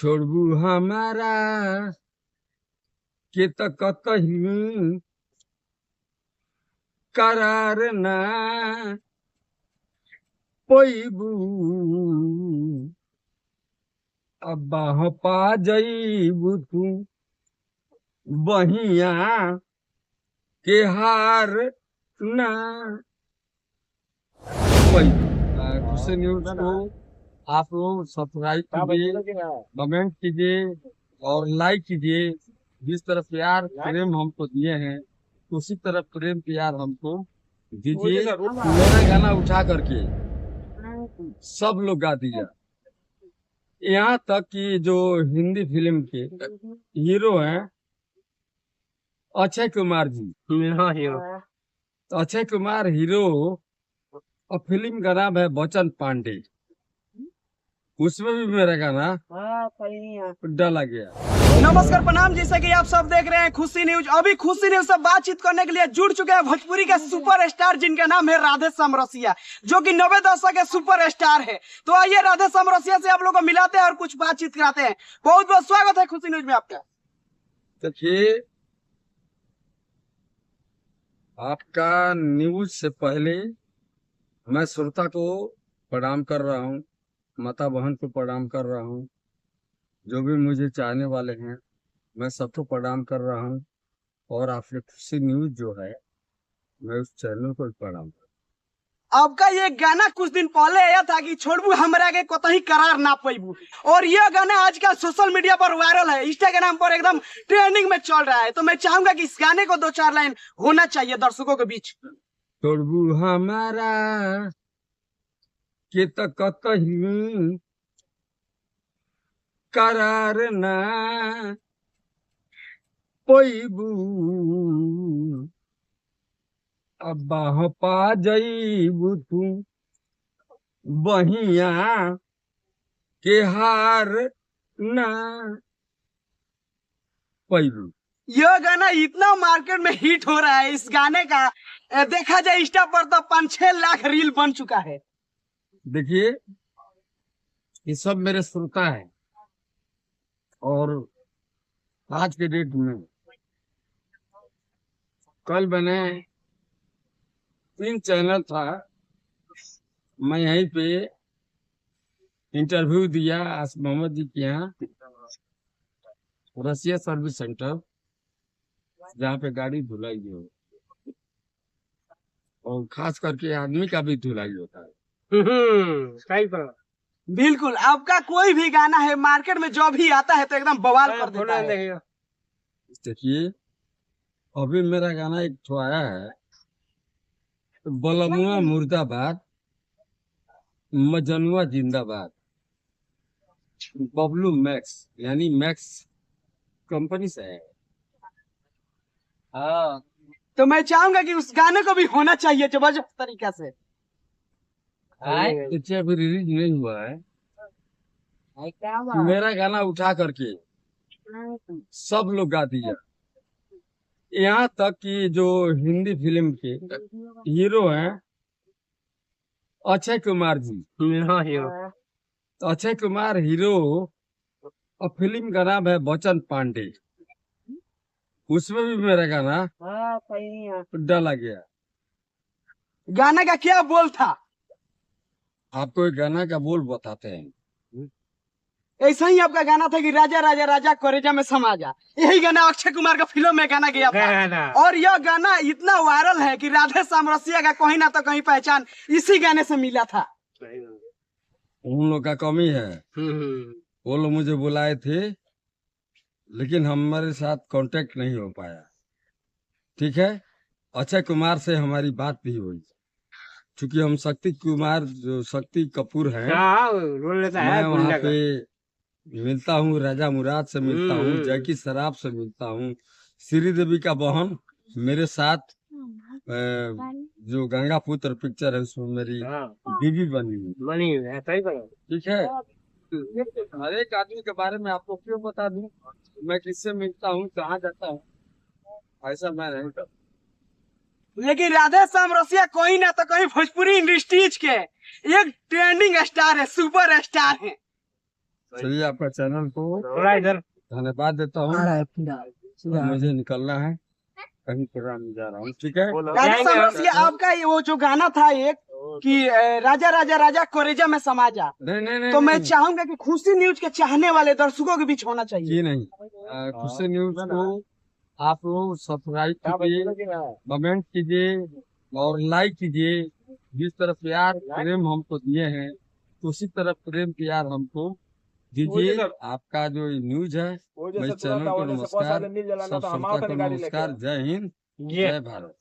छोड़बू हमारा के त कतही करार ना पैबू अब्बा पा जईबू तू बहिया के हार ना पैबू। खुशी न्यूज को आप लोग सब्सक्राइब कीजिए, कमेंट कीजिए और लाइक कीजिए। जिस तरह प्यार प्रेम हमको दिए हैं उसी तरह प्रेम प्यार हमको दीजिए। मेरा गाना उठा करके सब लोग गा दीजिए। यहाँ तक कि जो हिंदी फिल्म के हीरो हैं अक्षय कुमार जी, अक्षय कुमार हीरो और फिल्म का नाम है बच्चन पांडे, उसमें भी मेरा गाना डाला गया। नमस्कार प्रणाम, जैसे कि आप सब देख रहे हैं खुशी न्यूज। अभी खुशी न्यूज से बातचीत करने के लिए जुड़ चुके हैं भोजपुरी के सुपरस्टार जिनका नाम है राधे श्याम रसिया, जो कि 90 दशक के सुपरस्टार है। तो आइए राधे श्याम रसिया से आप लोग को मिलाते हैं और कुछ बातचीत कराते हैं। बहुत बहुत स्वागत है खुशी न्यूज में आपका। देखिए, आपका न्यूज से पहले मैं श्रोता को प्रणाम कर रहा हूँ, माता बहन को प्रणाम कर रहा हूँ, जो भी मुझे चाहने वाले हैं मैं सबको प्रणाम कर रहा हूँ। और आपने खुशी न्यूज जो है मैं उस चैनल को प्रणाम कर। आपका ये गाना कुछ दिन पहले आया था कि छोड़बू हमरा के कतही करार ना पैबू, और ये गाना आजकल सोशल मीडिया पर वायरल है, इंस्टाग्राम पर एकदम ट्रेंडिंग में चल रहा है। तो मैं चाहूंगा कि इस गाने को 2-4 लाइन होना चाहिए दर्शकों के बीच। छोड़बू हमारा के त कतही करार ना पैबू अब्बा पा जईबू तू बहिया के हार ना पैबू। यह गाना इतना मार्केट में हिट हो रहा है, इस गाने का देखा जाए इंस्टा पर तो 5-6 लाख रील बन चुका है। देखिए, ये सब मेरे श्रोता हैं और आज के डेट में कल मैंने 3 चैनल था, मैं यहीं पे इंटरव्यू दिया आस मोहम्मद जी के यहाँ रसिया सर्विस सेंटर, जहाँ पे गाड़ी धुलाई हो और खास करके आदमी का भी धुलाई होता है। सही बात। बिल्कुल, आपका कोई भी गाना है मार्केट में जो भी आता है तो एकदम बवाल कर देता है। देखिए, अभी मेरा गाना एक तो आया है, बलमुआ मुर्दाबाद मजनुआ जिंदाबाद, बबलू मैक्स यानी मैक्स कंपनी से है। हाँ, तो मैं चाहूंगा कि उस गाने को भी होना चाहिए जबरदस्त तरीका से। देखिए, अभी रिलीज नहीं हुआ है। मेरा गाना उठा करके सब लोग गा दीजिए। यहाँ तक कि जो हिंदी फिल्म के हीरो हैं अक्षय कुमार जी, अक्षय कुमार हीरो और फिल्म का नाम है बच्चन पांडे, उसमें भी मेरा गाना डाला गया। गाना का क्या बोल था? आपको एक गाना का बोल बताते हैं। ऐसा ही आपका गाना था कि राजा राजा राजा करेजा में समा जा, यही गाना अक्षय कुमार का फिल्म में गाना गया था। और यह गाना इतना वायरल है कि राधे श्याम रसिया का कहीं ना तो कहीं पहचान इसी गाने से मिला था। उन लोग का कमी है, वो लोग मुझे बुलाए थे लेकिन हमारे साथ कांटेक्ट नहीं हो पाया। ठीक है, अक्षय कुमार से हमारी बात भी हुई, क्योंकि हम शक्ति कुमार जो शक्ति कपूर हैं, मैं वहाँ पे मिलता हूँ, राजा मुराद से मिलता हूँ, जैकी शराब से मिलता हूँ, श्रीदेवी का बहन मेरे साथ जो गंगा पुत्र पिक्चर है उसमें मेरी बीवी बनी हुई है। ठीक है, हर एक आदमी के बारे में आपको क्यों बता दूं मैं किससे मिलता हूँ, कहाँ जाता हूँ, ऐसा मैं नहीं करता। लेकिन राधे श्याम रसिया कोई ना तो कहीं भोजपुरी इंडस्ट्रीज के एक ट्रेंडिंग स्टार है, सुपर स्टार है। चलिए आपका चैनल को थोड़ा इधर धन्यवाद देता हूँ। मुझे निकलना है, कहीं प्रोग्राम में जा रहा हूँ, ठीक है। राधे समरसिया, आपका ये वो जो गाना था एक कि राजा राजा राजा कोरेजा में समा जा, नहीं नहीं नहीं तो मैं नहीं, चाहूंगा कि खुशी न्यूज के चाहने वाले दर्शकों के बीच होना चाहिए। ये नहीं। खुशी न्यूज को आप लोग सब्सक्राइब कीजिए, कमेंट कीजिए और लाइक कीजिए। जिस तरह प्यार प्रेम हमको दिए हैं, उसी तरह प्रेम प्यार हमको दीजिए। आपका जो न्यूज है, मैं चैनल को नमस्कार, सब श्रोता को नमस्कार। जय हिंद, ये जय भारत।